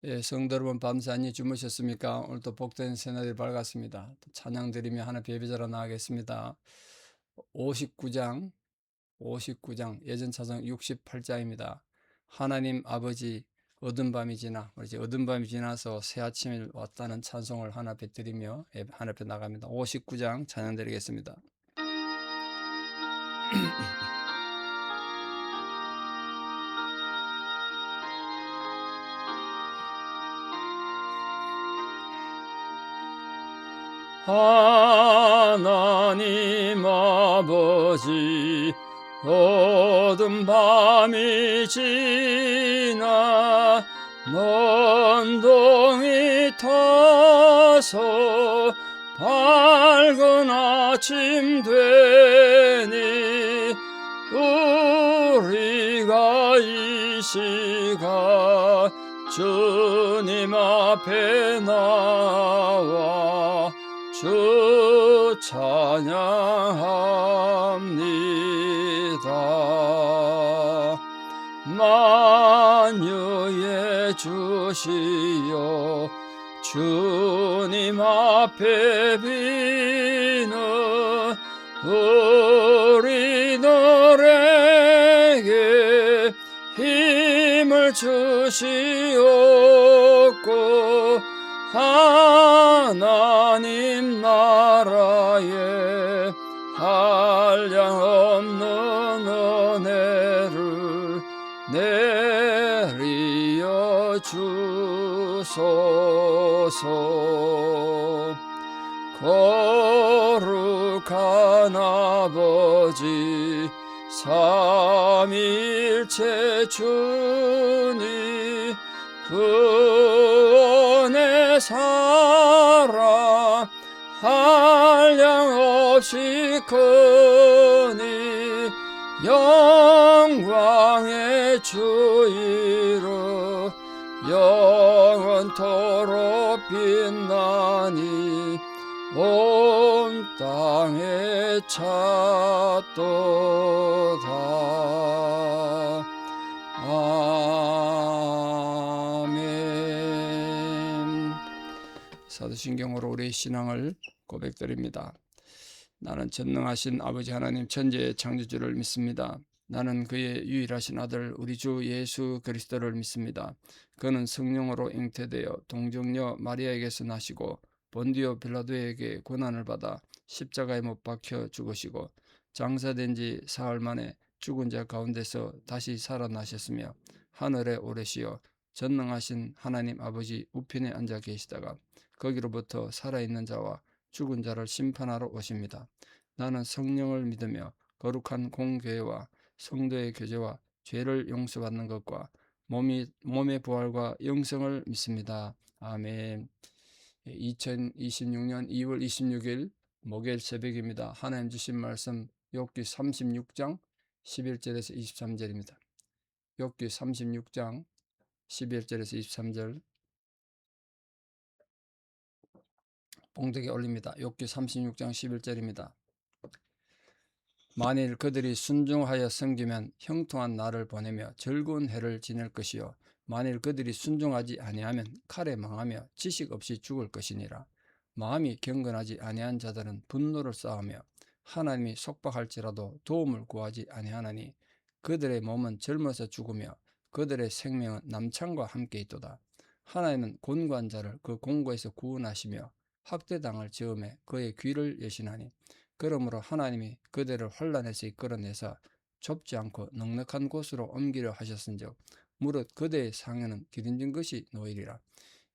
예, 성도 여러분 밤새 안녕히 주무셨습니까? 오늘도 복된 새날이 밝았습니다. 찬양 드리며 하나님 예배자로 나가겠습니다. 59장, 59장, 예전 차성 68장입니다. 하나님 아버지, 어두운 밤이 지나, 우리 이제 어두운 밤이 지나서 새 아침이 왔다는 찬송을 하나 앞에 드리며 하나 앞에 나갑니다. 59장 찬양 드리겠습니다. 하나님 아버지, 어두운 밤이 지나 먼 동이 타서 밝은 아침 되니 우리가 이 시간 주님 앞에 나와 주 찬양합니다. 만유의 주시여 주님 앞에 비는 우리들에게 힘을 주시옵고 하나님 나라에 한량없는 은혜를 내리어 주소서. 거룩한 아버지 삼위일체 주님 구원의 사랑 한량없이 크니 영광의 주 이름 영원토록 빛나니 온 땅에 찾도다. 아멘. 사도신경으로 우리의 신앙을 고백드립니다. 나는 전능하신 아버지 하나님 천지의 창조주를 믿습니다. 나는 그의 유일하신 아들 우리 주 예수 그리스도를 믿습니다. 그는 성령으로 잉태되어 동정녀 마리아에게서 나시고 본디오 빌라도에게 고난을 받아 십자가에 못 박혀 죽으시고 장사된 지 사흘 만에 죽은 자 가운데서 다시 살아나셨으며 하늘에 오르시어 전능하신 하나님 아버지 우편에 앉아 계시다가 거기로부터 살아있는 자와 죽은 자를 심판하러 오십니다. 나는 성령을 믿으며 거룩한 공교회와 성도의 교제와 죄를 용서받는 것과 몸의 부활과 영생을 믿습니다. 아멘. 2026년 2월 26일 목요일 새벽입니다. 하나님 주신 말씀 욥기 36장 11절에서 23절입니다. 욥기 36장 11절에서 23절 봉독에 올립니다. 욥기 36장 11절입니다. 만일 그들이 순종하여 섬기면 형통한 날을 보내며 즐거운 해를 지낼 것이요 만일 그들이 순종하지 아니하면 칼에 망하며 지식 없이 죽을 것이니라. 마음이 경건하지 아니한 자들은 분노를 쌓으며 하나님이 속박할지라도 도움을 구하지 아니하나니 그들의 몸은 젊어서 죽으며 그들의 생명은 남창과 함께 있도다. 하나님은 곤고한 자를 그 공고에서 구원하시며 학대당할 즈음에 그의 귀를 여시나니 그러므로 하나님이 그들을 혼란에서 이끌어내사 좁지 않고 넉넉한 곳으로 옮기려 하셨은즉 무릇 그들의 상에는 기름진 것이 놓이리라.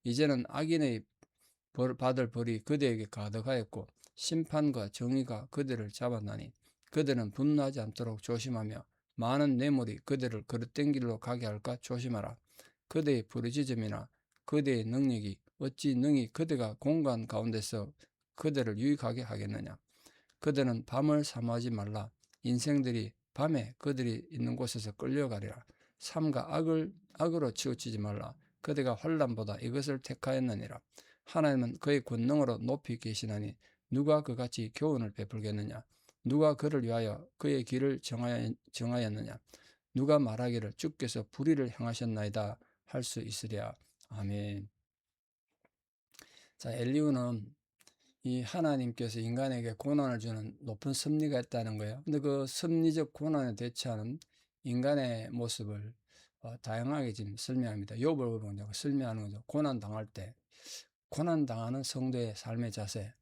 이제는 악인의 받을 벌이 그들에게 가득하였고 심판과 정의가 그들을 잡았나니 그들은 분노하지 않도록 조심하며 많은 뇌물이 그들을 그릇된 길로 가게 할까 조심하라. 그들의 부르짖음이나 그들의 능력이 어찌 능히 그들과 공간 가운데서 그들을 유익하게 하겠느냐. 그들은 밤을 사모하지 말라. 인생들이 밤에 그들이 있는 곳에서 끌려가리라. 삼가 악으로 치우치지 말라. 그들가 환난보다 이것을 택하였느니라. 하나님은 그의 권능으로 높이 계시나니 누가 그같이 교훈을 베풀겠느냐. 누가 그를 위하여 그의 길을 정하였느냐. 누가 말하기를 주께서 불의를 행하셨나이다 할 수 있으랴. 아멘. 자, 엘리후는 이 하나님께서 인간에게 고난을 주는 높은 섭리가 있다는 거예요. 근데 그 섭리적 고난에 대처하는 인간의 모습을 다양하게 지금 설명합니다. 욥을 보면 설명하는 거죠. 고난 당할 때 고난 당하는 성도의 삶의 자세,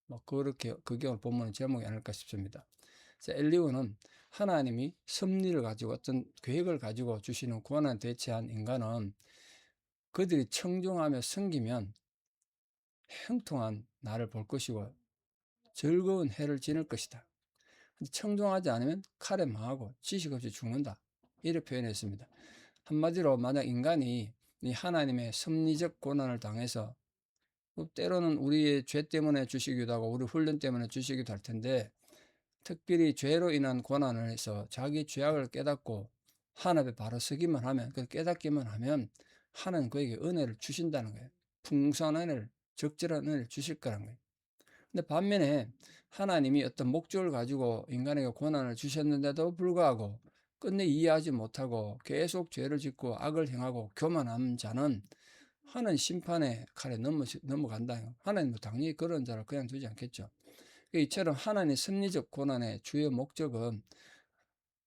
뭐 그렇게 그게 오늘 본문의 제목이 아닐까 싶습니다. 그래서 엘리후는 하나님이 섭리를 가지고 어떤 계획을 가지고 주시는 고난에 대처한 인간은 그들이 청종하며 섬기면 형통한 날을 볼 것이고 즐거운 해를 지낼 것이다. 청종하지 않으면 칼에 망하고 지식 없이 죽는다. 이렇게 표현했습니다. 한마디로 만약 인간이 이 하나님의 섭리적 고난을 당해서 때로는 우리의 죄 때문에 주시기도 하고 우리 훈련 때문에 주시기도 할 텐데 특별히 죄로 인한 고난을 해서 자기 죄악을 깨닫고 하나님 앞에 바로 서기만 하면 그 깨닫기만 하면 하나님 그에게 은혜를 주신다는 거예요. 풍성한 은혜를 적절한 은혜를 주실 거란 거예요. 근데 반면에 하나님이 어떤 목적을 가지고 인간에게 고난을 주셨는데도 불구하고 끝내 이해하지 못하고 계속 죄를 짓고 악을 행하고 교만한 자는 하나님 심판의 칼에 넘어간다. 하나님도 당연히 그런 자를 그냥 두지 않겠죠. 이처럼 하나님의 섭리적 고난의 주요 목적은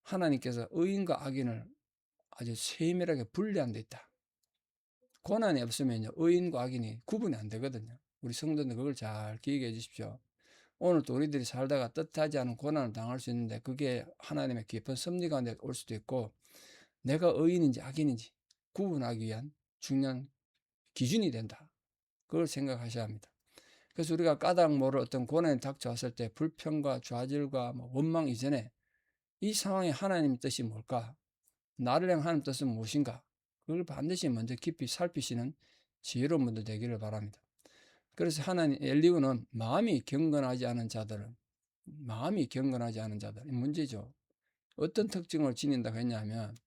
하나님께서 의인과 악인을 아주 세밀하게 분리한 데 있다. 고난이 없으면 의인과 악인이 구분이 안 되거든요. 우리 성도들 그걸 잘 기억해 주십시오. 오늘 또 우리들이 살다가 뜻하지 않은 고난을 당할 수 있는데 그게 하나님의 깊은 섭리 가운데 올 수도 있고 내가 의인인지 악인인지 구분하기 위한 중요한 기준이 된다. 그걸 생각하셔야 합니다. 그래서 우리가 까닭 모를 어떤 고난이 닥쳐왔을 때 불평과 좌절과 원망 이전에 이 상황에 하나님의 뜻이 뭘까? 나를 향한 하나님의 뜻은 무엇인가? 그걸 반드시 먼저 깊이 살피시는 지혜로운 분들 되기를 바랍니다. 그래서 하나님 엘리후는 마음이 경건하지 않은 자들 이 문제죠. 어떤 특징을 지닌다고 했냐면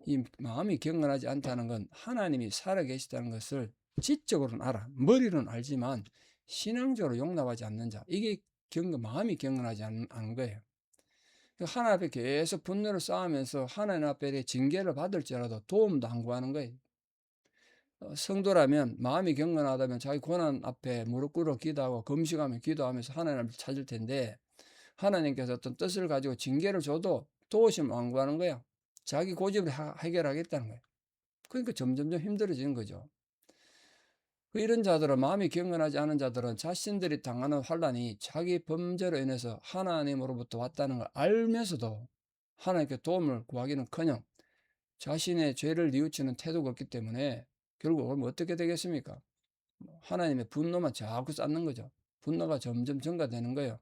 이 마음이 경건하지 않다는 건 하나님이 살아계시다는 것을 지적으로는 알아. 머리로는 알지만 신앙적으로 용납하지 않는 자. 이게 마음이 경건하지 않은 거예요. 하나님 앞에 계속 분노를 쌓으면서 하나님 앞에 징계를 받을지라도 도움도 안 구하는 거예요. 성도라면 마음이 경건하다면 자기 고난 앞에 무릎 꿇어 기도하고 금식하며 기도하면서 하나님을 찾을 텐데 하나님께서 어떤 뜻을 가지고 징계를 줘도 도우심을 안 구하는 거야. 자기 고집을 해결하겠다는 거예요. 그러니까 점점점 힘들어지는 거죠. 이런 자들은 마음이 경건하지 않은 자들은 자신들이 당하는 환란이 자기 범죄로 인해서 하나님으로부터 왔다는 걸 알면서도 하나님께 도움을 구하기는커녕 자신의 죄를 뉘우치는 태도가 없기 때문에 결국 어떻게 되겠습니까? 하나님의 분노만 자꾸 쌓는 거죠. 분노가 점점 증가되는 거예요.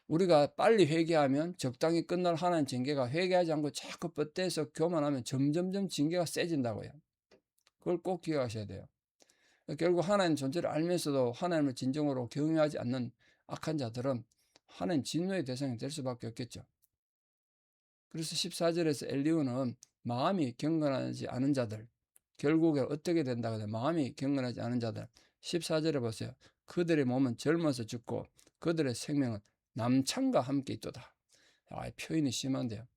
우리가 빨리 회개하면 적당히 끝날 하나님 징계가 회개하지 않고 자꾸 뻗대서 교만하면 점점점 징계가 세진다고요. 그걸 꼭 기억하셔야 돼요. 결국 하나님 존재를 알면서도 하나님을 진정으로 경외하지 않는 악한 자들은 하나님 진노의 대상이 될 수밖에 없겠죠. 그래서 14절에서 엘리후는 마음이 경건하지 않은 자들, 결국에 어떻게 된다고 해요? 마음이 경건하지 않은 자들. 14절에 보세요. 그들의 몸은 젊어서 죽고 그들의 생명은 남창과 함께 있도다. 표현이 심한데요.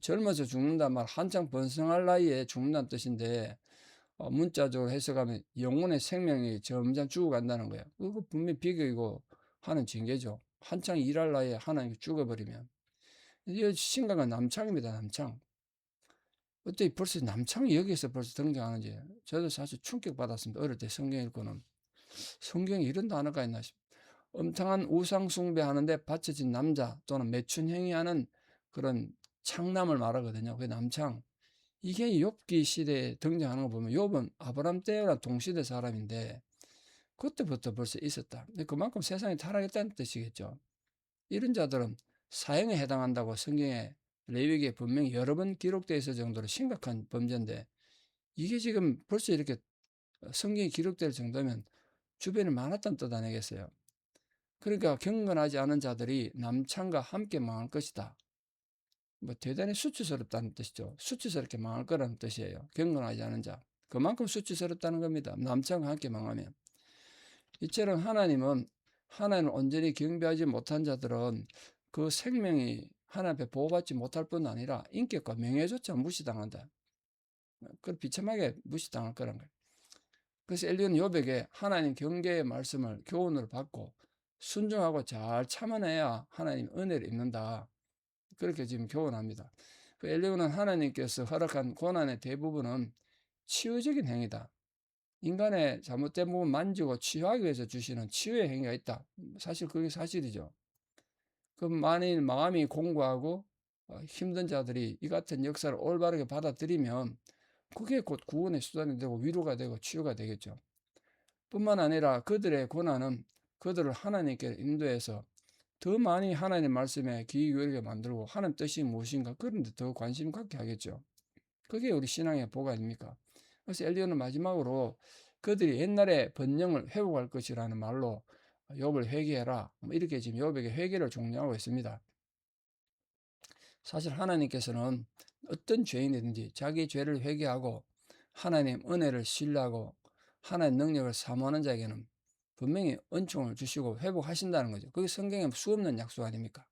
젊어서 죽는다 말 한창 번성할 나이에 죽는다는 뜻인데 문자적으로 해석하면 영혼의 생명이 점점 죽어간다는 거예요. 그거 분명히 비극이고 하는 징계죠. 한창 일할 나이에 하나님이 죽어버리면. 이게 심각한 남창입니다. 남창. 어떻게 벌써 남창이 여기서 벌써 등장하는지 저도 사실 충격받았습니다. 어릴 때 성경 읽고는. 성경에 이런 단어가 있나 싶어요. 엄청난 우상 숭배하는데 바쳐진 남자 또는 매춘행위 하는 그런 창남을 말하거든요. 그게 남창. 이게 욥기 시대에 등장하는 거 보면 욥은 아브람 때랑 동시대 사람인데 그때부터 벌써 있었다. 그만큼 세상이 타락했다는 뜻이겠죠. 이런 자들은 사형에 해당한다고 성경에 레위기에 분명히 여러 번 기록되어 있을 정도로 심각한 범죄인데 이게 지금 벌써 이렇게 성경에 기록될 정도면 주변에 많았다는 뜻 아니겠어요? 그러니까 경건하지 않은 자들이 남창과 함께 망할 것이다. 대단히 수치스럽다는 뜻이죠. 수치스럽게 망할 거라는 뜻이에요. 경건하지 않은 자. 그만큼 수치스럽다는 겁니다. 남창과 함께 망하면. 이처럼 하나님은 하나님을 온전히 경배하지 못한 자들은 그 생명이 하나님 앞에 보호받지 못할 뿐 아니라 인격과 명예조차 무시당한다. 그걸 비참하게 무시당할 거란 거예요. 그래서 엘리야는 욥에게 하나님 경계의 말씀을 교훈으로 받고 순종하고 잘 참아내야 하나님 은혜를 입는다. 그렇게 지금 교훈합니다. 그 엘리야는 하나님께서 허락한 고난의 대부분은 치유적인 행위다. 인간의 잘못된 부분 만지고 치유하기 위해서 주시는 치유의 행위가 있다. 사실 그게 사실이죠. 그럼 만일 마음이 공고하고 힘든 자들이 이 같은 역사를 올바르게 받아들이면 그게 곧 구원의 수단이 되고 위로가 되고 치유가 되겠죠. 뿐만 아니라 그들의 고난은 그들을 하나님께 인도해서 더 많이 하나님 말씀에 귀 기울이게 만들고 하나님 뜻이 무엇인가 그런 데 더 관심 갖게 하겠죠. 그게 우리 신앙의 복 아닙니까? 그래서 엘리야는 마지막으로 그들이 옛날에 번영을 회복할 것이라는 말로 욥을 회개해라, 이렇게 지금 욥에게 회개를 종료하고 있습니다. 사실 하나님께서는 어떤 죄인이든지 자기 죄를 회개하고 하나님 은혜를 신뢰하고 하나님 능력을 사모하는 자에게는 분명히 은총을 주시고 회복하신다는 거죠. 그게 성경에 수없는 약속 아닙니까?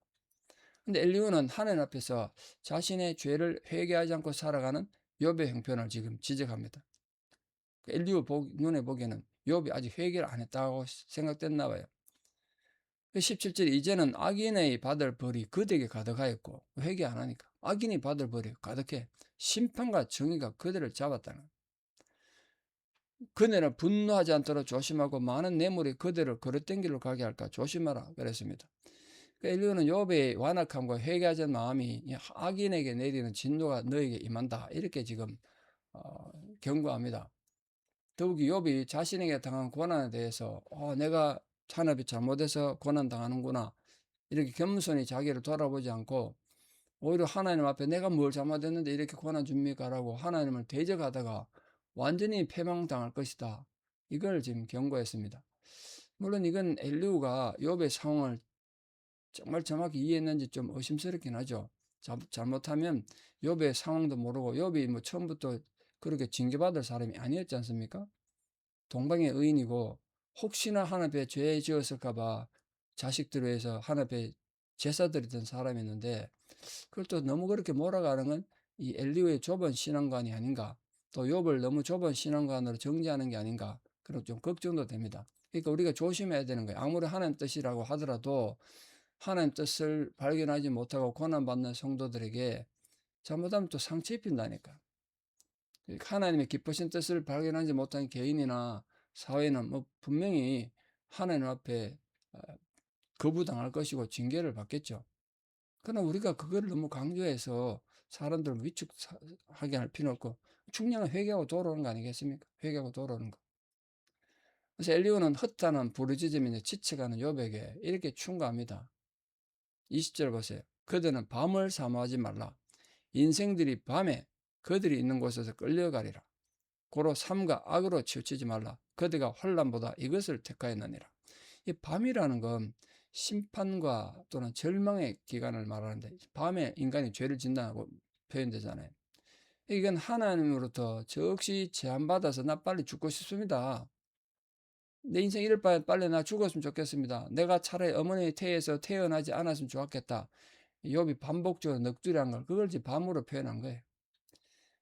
근데 엘리후는 하나님 앞에서 자신의 죄를 회개하지 않고 살아가는 욥의 형편을 지금 지적합니다. 엘리후 눈에 보기에는 욥이 아직 회개를 안 했다고 생각됐나 봐요. 17절 이제는 악인의 받을 벌이 그들에게 가득하였고 회개 안 하니까 악인이 받을 벌이 가득해 심판과 정의가 그들을 잡았다는 거예요. 그네는 분노하지 않도록 조심하고 많은 뇌물이 그들을 그릇된 길로 가게 할까 조심하라 그랬습니다. 엘리후는 욥의 완악함과 회개하지 않은 마음이 악인에게 내리는 진노가 너에게 임한다 이렇게 지금 경고합니다. 더욱이 욥이 자신에게 당한 고난에 대해서 내가 산업이 잘못해서 고난당하는구나 이렇게 겸손히 자기를 돌아보지 않고 오히려 하나님 앞에 내가 뭘 잘못했는데 이렇게 고난 줍니까? 라고 하나님을 대적하다가 완전히 패망당할 것이다. 이걸 지금 경고했습니다. 물론 이건 엘리후가 욥의 상황을 정말 정확히 이해했는지 좀 의심스럽긴 하죠. 잘못하면 욥의 상황도 모르고 욥이 뭐 처음부터 그렇게 징계받을 사람이 아니었지 않습니까? 동방의 의인이고 혹시나 하나님 앞에 죄 지었을까봐 자식들을 위해서 하나님 앞에 제사 드리던 사람이었는데 그걸 또 너무 그렇게 몰아가는 건 이 엘리후의 좁은 신앙관이 아닌가, 또 욥을 너무 좁은 신앙관으로 정지하는 게 아닌가, 그런 좀 걱정도 됩니다. 그러니까 우리가 조심해야 되는 거예요. 아무리 하나님 뜻이라고 하더라도 하나님 뜻을 발견하지 못하고 고난받는 성도들에게 잘못하면 또 상처 입힌다니까. 하나님의 기쁘신 뜻을 발견하지 못한 개인이나 사회는 뭐 분명히 하나님 앞에 거부당할 것이고 징계를 받겠죠. 그러나 우리가 그걸 너무 강조해서 사람들을 위축하게 할 필요 없고 중요한 회개하고 돌아오는 거 아니겠습니까? 회개하고 돌아오는 거. 그래서 엘리후는 헛다는 부르짖음에 지쳐가는 욥에게 이렇게 충고합니다. 20절 보세요. 그들은 밤을 사모하지 말라. 인생들이 밤에 그들이 있는 곳에서 끌려가리라. 고로 삶과 악으로 치우치지 말라. 그들과 혼란보다 이것을 택하였느니라. 이 밤이라는 건 심판과 또는 절망의 기간을 말하는데 밤에 인간이 죄를 짓는다고 표현되잖아요. 이건 하나님으로부터 적시 제한받아서 나 빨리 죽고 싶습니다. 내 인생 이럴 바에 빨리 나 죽었으면 좋겠습니다. 내가 차라리 어머니의 태에서 태어나지 않았으면 좋았겠다. 욥이 반복적으로 넋두리한 걸 그걸 지금 밤으로 표현한 거예요.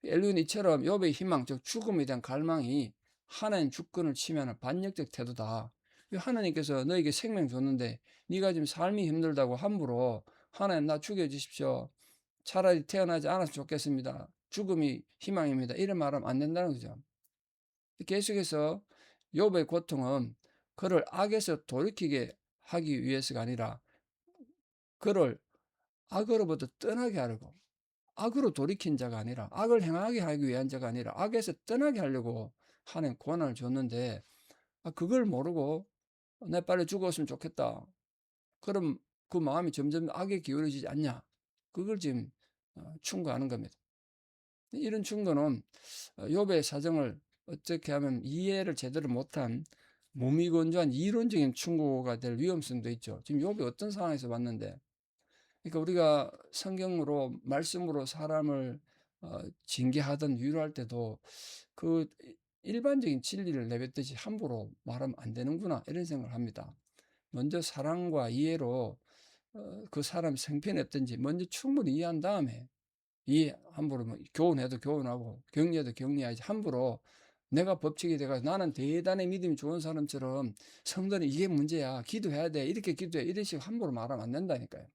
엘리후는 이처럼 욥의 희망, 즉 죽음에 대한 갈망이 하나님 주권을 침해하는 반역적 태도다. 하나님께서 너에게 생명 줬는데 네가 지금 삶이 힘들다고 함부로 하나님 나 죽여주십시오. 차라리 태어나지 않았으면 좋겠습니다. 죽음이 희망입니다. 이런 말하면 안 된다는 거죠. 계속해서 욥의 고통은 그를 악에서 돌이키게 하기 위해서가 아니라 그를 악으로부터 떠나게 하려고, 악으로 돌이킨 자가 아니라 악을 행하게 하기 위한 자가 아니라 악에서 떠나게 하려고 하는 고난을 줬는데 그걸 모르고 내 빨리 죽었으면 좋겠다. 그럼 그 마음이 점점 악에 기울어지지 않냐. 그걸 지금 충고하는 겁니다. 이런 충고는 욥의 사정을 어떻게 하면 이해를 제대로 못한 무미건조한 이론적인 충고가 될 위험성도 있죠. 지금 욥이 어떤 상황에서 왔는데, 그러니까 우리가 성경으로 말씀으로 사람을 징계하든 위로할 때도 그 일반적인 진리를 내뱉듯이 함부로 말하면 안 되는구나 이런 생각을 합니다. 먼저 사랑과 이해로 그 사람 생편이 어떤지 먼저 충분히 이해한 다음에 함부로 뭐 교훈해도 교훈하고 격려해도 격려하지 함부로 내가 법칙이 돼가 나는 대단히 믿음이 좋은 사람처럼 성도는 이게 문제야. 기도해야 돼. 이렇게 기도해. 이런 식으로 함부로 말하면 안 된다니까요.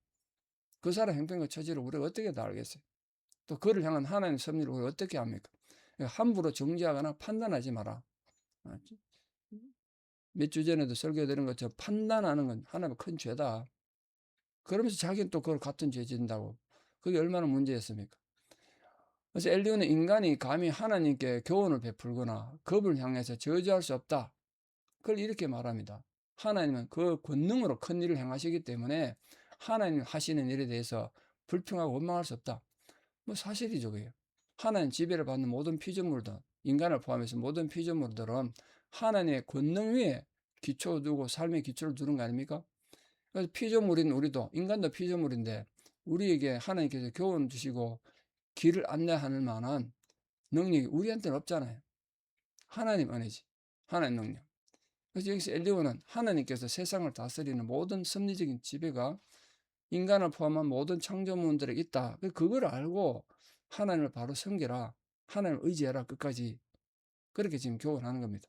그 사람 형편과 처지를 우리가 어떻게 다 알겠어요. 또 그를 향한 하나님의 섭리를 우리가 어떻게 합니까? 함부로 정죄하거나 판단하지 마라. 아, 몇 주 전에도 설교드린 것처럼 판단하는 건 하나님의 큰 죄다. 그러면서 자기는 또 그걸 같은 죄 짓는다고. 그게 얼마나 문제였습니까? 그래서 엘리야는 인간이 감히 하나님께 교훈을 베풀거나 겁을 향해서 저주할 수 없다. 그걸 이렇게 말합니다. 하나님은 그 권능으로 큰 일을 행하시기 때문에 하나님 하시는 일에 대해서 불평하고 원망할 수 없다. 뭐 사실이죠, 그게. 하나님 지배를 받는 모든 피조물들, 인간을 포함해서 모든 피조물들은 하나님의 권능 위에 기초 두고 삶의 기초를 두는 거 아닙니까? 그래서 피조물인 우리도, 인간도 피조물인데 우리에게 하나님께서 교훈 주시고 길을 안내하는 만한 능력이 우리한테는 없잖아요. 하나님 은혜지. 하나님 능력. 그래서 여기서 엘리야는 하나님께서 세상을 다스리는 모든 섭리적인 지배가 인간을 포함한 모든 창조물들에 있다. 그걸 알고 하나님을 바로 섬겨라. 하나님을 의지해라. 끝까지. 그렇게 지금 교훈하는 겁니다.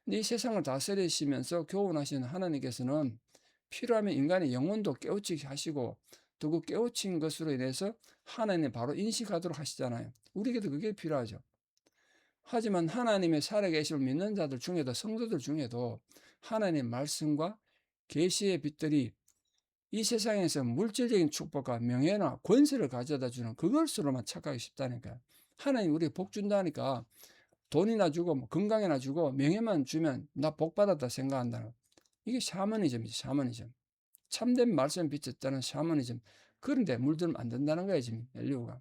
근데 이 세상을 다스리시면서 교훈하시는 하나님께서는 필요하면 인간의 영혼도 깨우치게 하시고 또 그 깨우친 것으로 인해서 하나님 바로 인식하도록 하시잖아요. 우리에게도 그게 필요하죠. 하지만 하나님의 살아계심을 믿는 자들 중에도 성도들 중에도 하나님의 말씀과 계시의 빛들이 이 세상에서 물질적인 축복과 명예나 권세를 가져다 주는 그것으로만 착각하기 쉽다니까요. 하나님 우리에 복 준다니까 돈이나 주고 뭐 건강이나 주고 명예만 주면 나 복 받았다 생각한다는 이게 샤머니즘이죠. 샤머니즘. 참된 말씀 비쳤다는 샤머니즘. 그런데 물들면 안 된다는 거예요. 지금 엘리야가.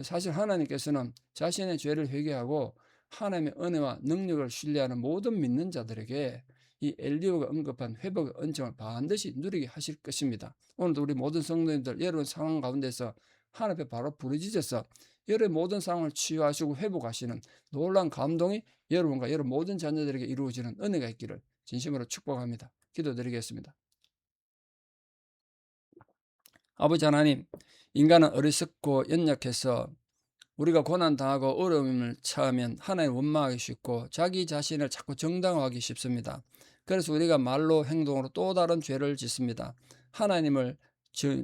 사실 하나님께서는 자신의 죄를 회개하고 하나님의 은혜와 능력을 신뢰하는 모든 믿는 자들에게 이 엘리야가 언급한 회복의恩寵을 반드시 누리게 하실 것입니다. 오늘도 우리 모든 성도님들 여러분 상황 가운데서 하나님 앞에 바로 부르짖어서 여러분의 모든 상황을 치유하시고 회복하시는 놀라운 감동이 여러분과 여러분 모든 자녀들에게 이루어지는 은혜가 있기를 진심으로 축복합니다. 기도드리겠습니다. 아버지 하나님, 인간은 어리석고 연약해서 우리가 고난당하고 어려움을 처하면 하나님 원망하기 쉽고 자기 자신을 자꾸 정당화하기 쉽습니다. 그래서 우리가 말로 행동으로 또 다른 죄를 짓습니다. 하나님을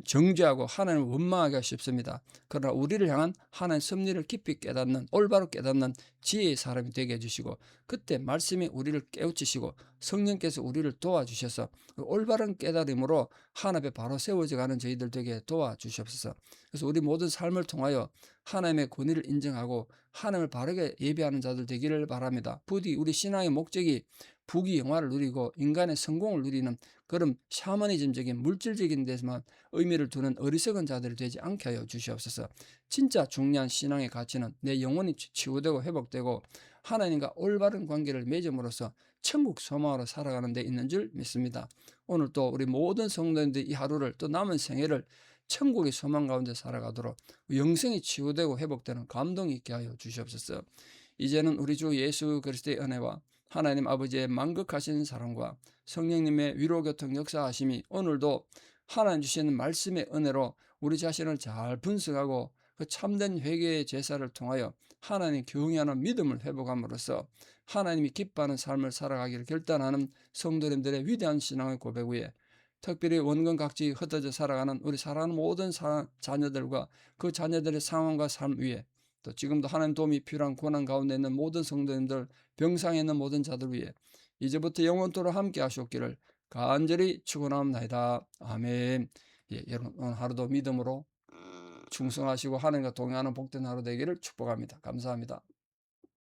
정죄하고 하나님을 원망하기가 쉽습니다. 그러나 우리를 향한 하나님의 섭리를 깊이 깨닫는 올바로 깨닫는 지혜의 사람이 되게 해주시고 그때 말씀이 우리를 깨우치시고 성령께서 우리를 도와주셔서 올바른 깨달음으로 하나님 앞에 바로 세워져가는 저희들 되게 도와주시옵소서. 그래서 우리 모든 삶을 통하여 하나님의 권위를 인정하고 하나님을 바르게 예배하는 자들 되기를 바랍니다. 부디 우리 신앙의 목적이 부귀 영화를 누리고 인간의 성공을 누리는 그런 샤머니즘적인 물질적인 데서만 의미를 두는 어리석은 자들이 되지 않게 하여 주시옵소서. 진짜 중요한 신앙의 가치는 내 영혼이 치유되고 회복되고 하나님과 올바른 관계를 맺음으로써 천국 소망으로 살아가는 데 있는 줄 믿습니다. 오늘 또 우리 모든 성도님들 이 하루를 또 남은 생애를 천국의 소망 가운데 살아가도록 영생이 치유되고 회복되는 감동이 있게 하여 주시옵소서. 이제는 우리 주 예수 그리스도의 은혜와 하나님 아버지의 만극하신 사랑과 성령님의 위로교통 역사하심이 오늘도 하나님 주시는 말씀의 은혜로 우리 자신을 잘 분석하고 그 참된 회개의 제사를 통하여 하나님 경외하는 믿음을 회복함으로써 하나님이 기뻐하는 삶을 살아가기를 결단하는 성도님들의 위대한 신앙의 고백 위에 특별히 원근 각지 흩어져 살아가는 우리 사랑하는 모든 자녀들과 그 자녀들의 상황과 삶 위에 또 지금도 하나님 도움이 필요한 고난 가운데 있는 모든 성도님들 병상에 있는 모든 자들 위해 이제부터 영원토록 함께 하시옵기를 간절히 축원합니다. 아멘. 예, 여러분 오늘 하루도 믿음으로 충성하시고 하나님과 동행하는 복된 하루 되기를 축복합니다. 감사합니다.